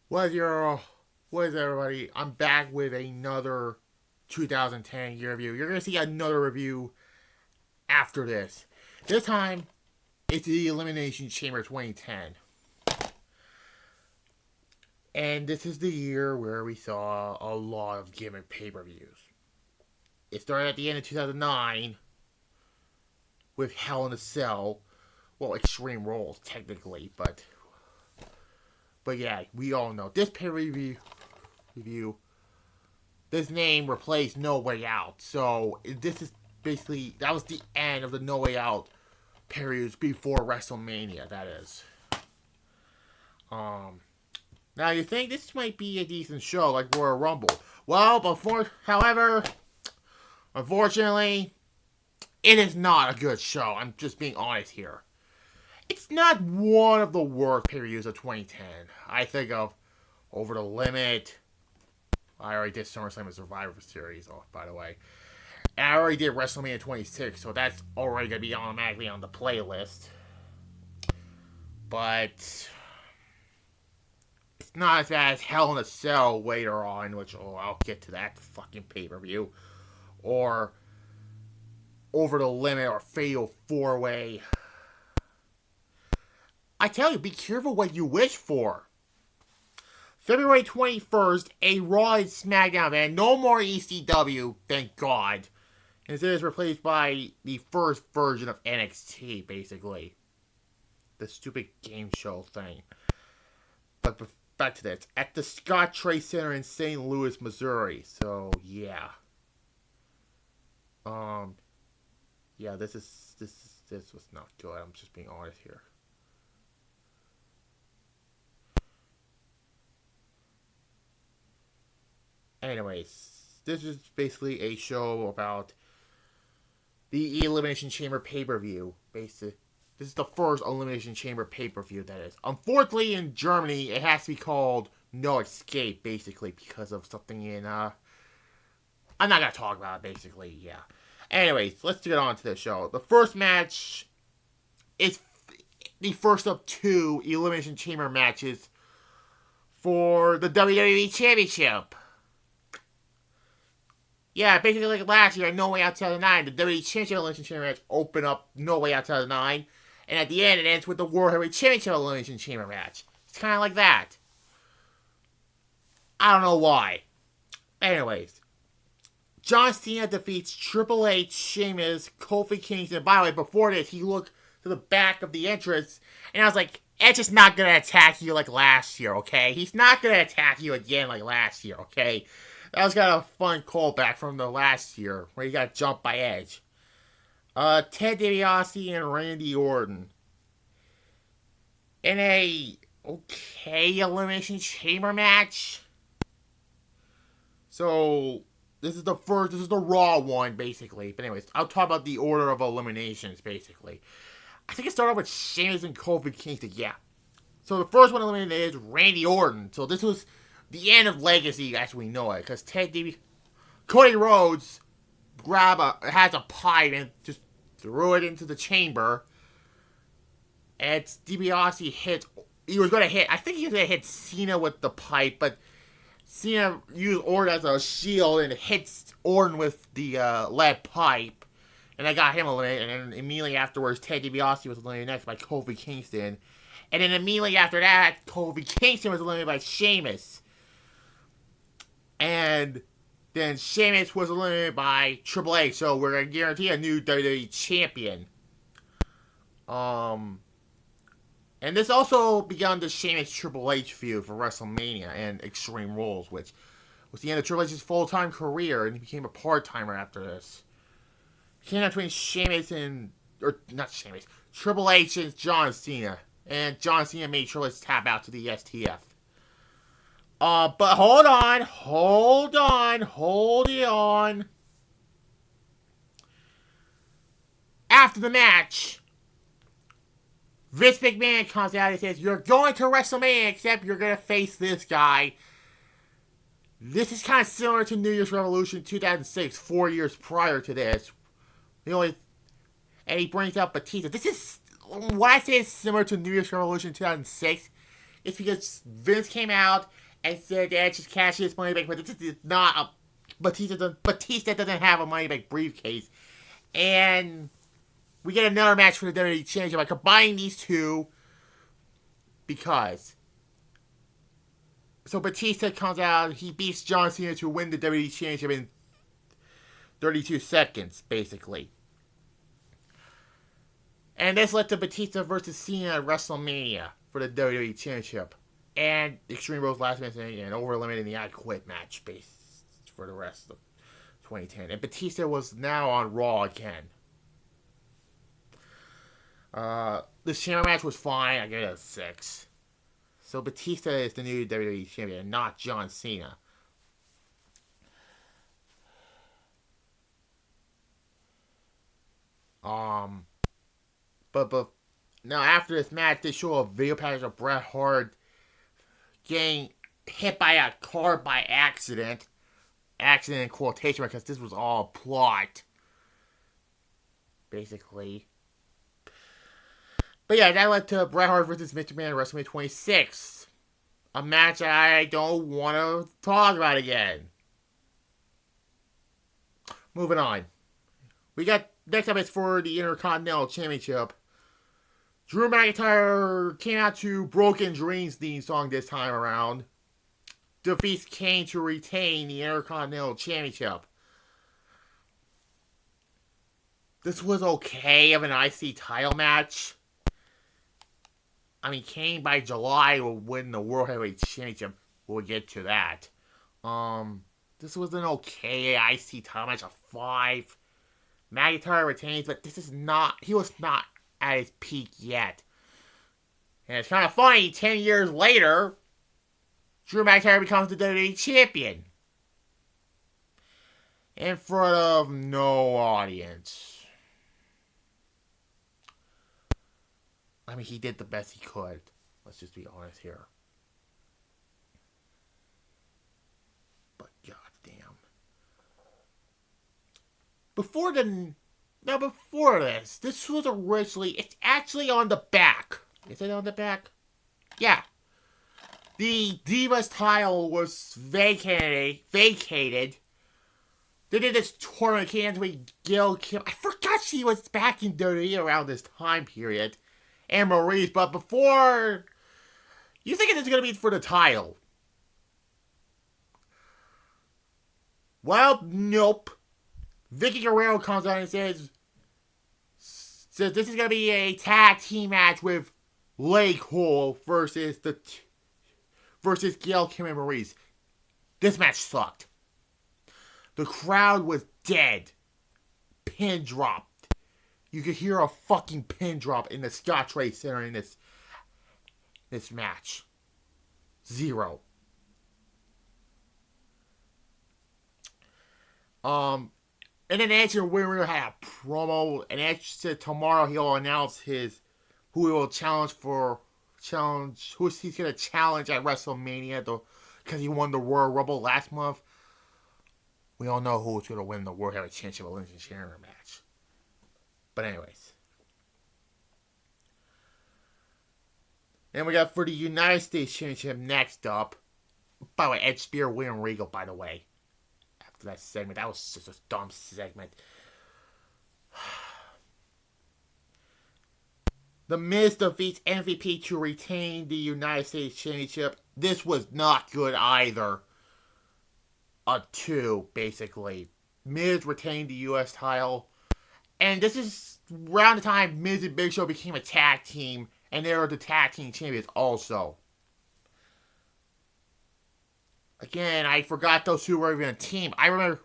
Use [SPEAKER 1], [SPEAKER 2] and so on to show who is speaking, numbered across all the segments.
[SPEAKER 1] What is your, what is everybody? I'm back with another 2010 year review. You're gonna see another review after this. This time, it's the Elimination Chamber 2010, and this is the year where we saw a lot of gimmick pay-per-views. It started at the end of 2009 with Hell in a Cell, well, Extreme Rules technically, but yeah, we all know this pay-per-view review. This name replaced No Way Out. So this is basically, that was the end of the No Way Out periods before WrestleMania, that is. Now you think this might be a decent show like Royal Rumble. Well, however, unfortunately, it is not a good show. I'm just being honest here. It's not one of the worst periods of 2010. I think of Over the Limit. I already did SummerSlam and Survivor Series, by the way. And I already did WrestleMania 26, so that's already going to be automatically on the playlist. But it's not as bad as Hell in a Cell later on, which I'll get to that fucking pay-per-view. Or Over the Limit or Fatal 4-Way. I tell you, be careful what you wish for. February 21st, a Raw and SmackDown event. No more ECW, thank God. Instead, it's replaced by the first version of NXT, basically. The stupid game show thing. But back to this. At the Scott Trade Center in St. Louis, Missouri. So, yeah. Yeah, this was not good. I'm just being honest here. Anyways, this is basically a show about the Elimination Chamber pay-per-view. Basically, this is the first Elimination Chamber pay-per-view, that is. Unfortunately, in Germany, it has to be called No Escape, basically, because of something in, I'm not gonna talk about it, basically, yeah. Anyways, let's get on to the show. The first match is the first of two Elimination Chamber matches for the WWE Championship. Yeah, basically like last year, No Way Out 2009, the WWE Championship Elimination Chamber match opened up No Way Out 2009, and at the end it ends with the World Heavyweight Championship Elimination Chamber match. It's kind of like that. I don't know why. Anyways, John Cena defeats Triple H, Sheamus, Kofi Kingston. By the way, before this, he looked to the back of the entrance, and I was like, Edge is not going to attack you like last year, okay? He's not going to attack you again like last year, okay? That was kind of a fun callback from the last year, where he got jumped by Edge. Ted DiBiase and Randy Orton. In a okay Elimination Chamber match. So, this is the Raw one, basically. But anyways, I'll talk about the order of eliminations, basically. I think it started off with Sheamus and Kofi Kingston, yeah. So the first one eliminated is Randy Orton. So this was the end of Legacy as we know it, because Cody Rhodes has a pipe and just threw it into the chamber. And DiBiase he was going to hit, I think he was going to hit Cena with the pipe, but Cena used Orton as a shield and hits Orton with the lead pipe. And I got him eliminated, and then immediately afterwards, Ted DiBiase was eliminated next by Kofi Kingston. And then immediately after that, Kofi Kingston was eliminated by Sheamus. And then Sheamus was eliminated by Triple H, so we're going to guarantee a new WWE champion. And this also began the Sheamus Triple H feud for WrestleMania and Extreme Rules, which was the end of Triple H's full-time career, and he became a part-timer after this. It came out between Triple H and John Cena. And John Cena made Triple H tap out to the STF. But hold on. After the match, Vince McMahon comes out and says, "You're going to WrestleMania, except you're going to face this guy." This is kind of similar to New Year's Revolution 2006, 4 years prior to this. And he brings up Batista. This is, when I say it's similar to New Year's Revolution 2006, it's because Vince came out and said that just cash his money back, but this is not a Batista doesn't have a money back briefcase, and we get another match for the WWE Championship by combining these two because. So Batista comes out, he beats John Cena to win the WWE Championship in 32 seconds, basically. And this led to Batista versus Cena at WrestleMania for the WWE Championship. And Extreme Rules last minute and over eliminating the I Quit match for the rest of 2010. And Batista was now on Raw again. This chamber match was fine. I give it a 6. So Batista is the new WWE champion, not John Cena. But now after this match, they show a video package of Bret Hart getting hit by a car by accident. Accident in quotation because this was all a plot, basically. But yeah, that led to Bret Hart versus Mr. McMahon at WrestleMania 26. A match I don't want to talk about again. Moving on. We got, next up is for the Intercontinental Championship. Drew McIntyre came out to Broken Dreams theme song this time around. Defeats Kane to retain the Intercontinental Championship. This was okay of an IC title match. I mean, Kane by July will win the World Heavyweight Championship. We'll get to that. This was an okay IC title match, a 5. McIntyre retains, but this is not, he was not at his peak yet. And it's kind of funny, 10 years later, Drew McIntyre becomes the WWE Champion. In front of no audience. I mean, he did the best he could. Let's just be honest here. But goddamn. Before this was originally, it's actually on the back. Is it on the back? Yeah. The Divas title was vacated. They did this tournament with Gail Kim. I forgot she was back in WWE around this time period. And Maurice, but before... You think it's going to be for the title? Well, nope. Vicky Guerrero comes out and says this is going to be a tag team match with Lake Hole versus Gail Kim and Maurice. This match sucked. The crowd was dead. Pin drop. You could hear a fucking pin drop in the Scotch-Rite Center in this match. 0. And then Edge and Winner had a promo, and Edge said tomorrow he'll announce who he will who he's gonna challenge at WrestleMania because he won the Royal Rumble last month. We all know who's gonna win the World Heavyweight Championship Elimination Chamber match. But anyways. And we got for the United States Championship next up. By the way, Edge Spear, William Regal, by the way. After that segment. That was just a dumb segment. The Miz defeats MVP to retain the United States Championship. This was not good either. A 2, basically. Miz retained the U.S. title. And this is around the time Miz and Big Show became a tag team, and they were the tag team champions also. Again, I forgot those two were even a team.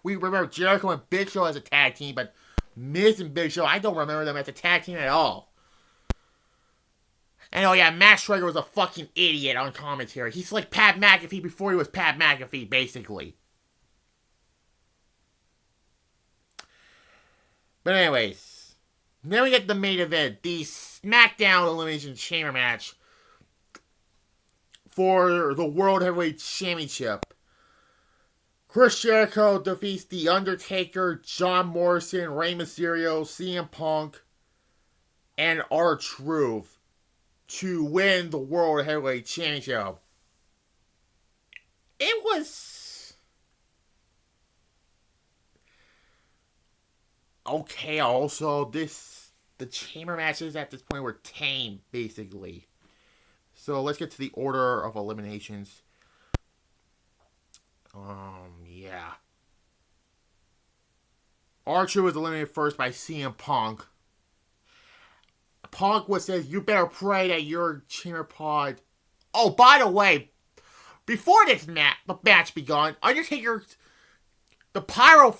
[SPEAKER 1] We remember Jericho and Big Show as a tag team, but Miz and Big Show, I don't remember them as a tag team at all. And oh yeah, Matt Striker was a fucking idiot on commentary. He's like Pat McAfee before he was Pat McAfee, basically. But anyways, then we get the main event, the SmackDown Elimination Chamber match for the World Heavyweight Championship. Chris Jericho defeats The Undertaker, John Morrison, Rey Mysterio, CM Punk, and R-Truth to win the World Heavyweight Championship. It was okay. Also, the chamber matches at this point were tame, basically. So let's get to the order of eliminations. Yeah. Archer was eliminated first by CM Punk. Punk was says, "You better pray that your chamber pod." Oh, by the way, before this match begun, Undertaker, the pyro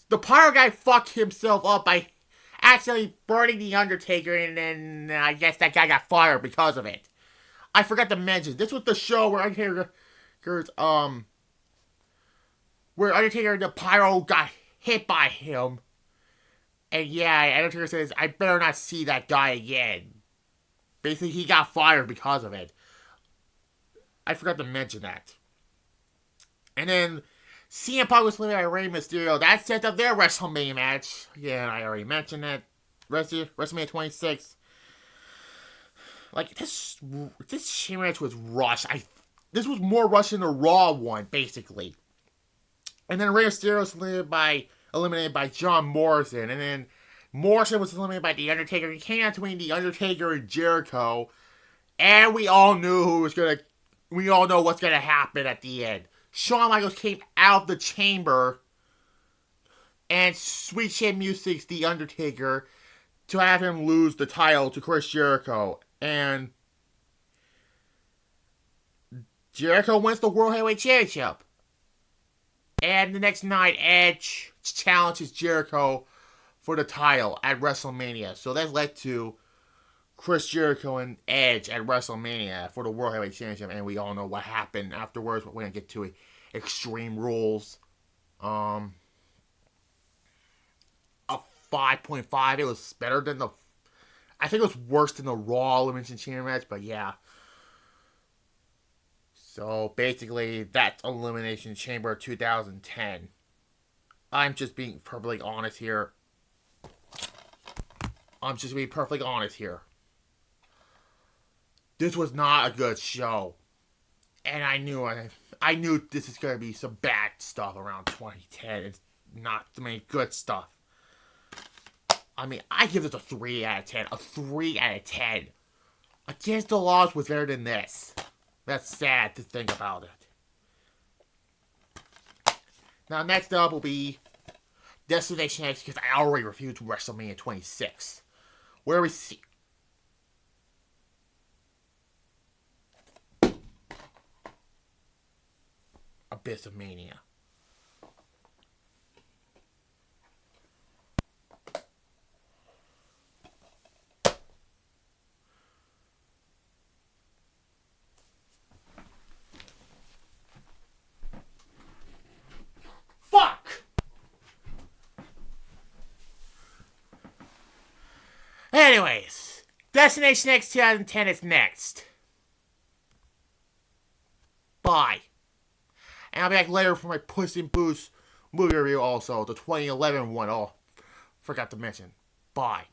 [SPEAKER 1] guy fucked himself up by accidentally burning the Undertaker, and then I guess that guy got fired because of it. I forgot to mention, this was the show where Undertaker and the pyro got hit by him. And yeah, Undertaker says, "I better not see that guy again." Basically, he got fired because of it. I forgot to mention that. And then CM Punk was eliminated by Rey Mysterio. That set up their WrestleMania match. Yeah, I already mentioned that. WrestleMania 26. Like, this match was rushed. This was more rushed than the Raw one, basically. And then Rey Mysterio was eliminated by John Morrison. And then Morrison was eliminated by The Undertaker. He came out between The Undertaker and Jericho. And we all know what's going to happen at the end. Shawn Michaels came out of the chamber and Sweet Chin Music's The Undertaker to have him lose the title to Chris Jericho. And Jericho wins the World Heavyweight Championship. And the next night, Edge challenges Jericho for the title at WrestleMania. So that led to Chris Jericho and Edge at WrestleMania for the World Heavyweight Championship. And we all know what happened afterwards. We're going to get to it. Extreme Rules. A 5.5. It was better than I think it was worse than the Raw Elimination Chamber match. But yeah. So, basically, that's Elimination Chamber 2010. I'm just being perfectly honest here. This was not a good show. And I knew this is going to be some bad stuff around 2010. It's not so many good stuff. I mean, I give this a 3 out of 10. A 3 out of 10. Against the Laws was better than this. That's sad to think about it. Now, next up will be Destination X, because I already reviewed WrestleMania 26. Where we see Abyss of Mania. Anyways, Destination X 2010 is next. Bye. And I'll be back later for my Puss in Boots movie review also. The 2011 one. Oh, forgot to mention. Bye.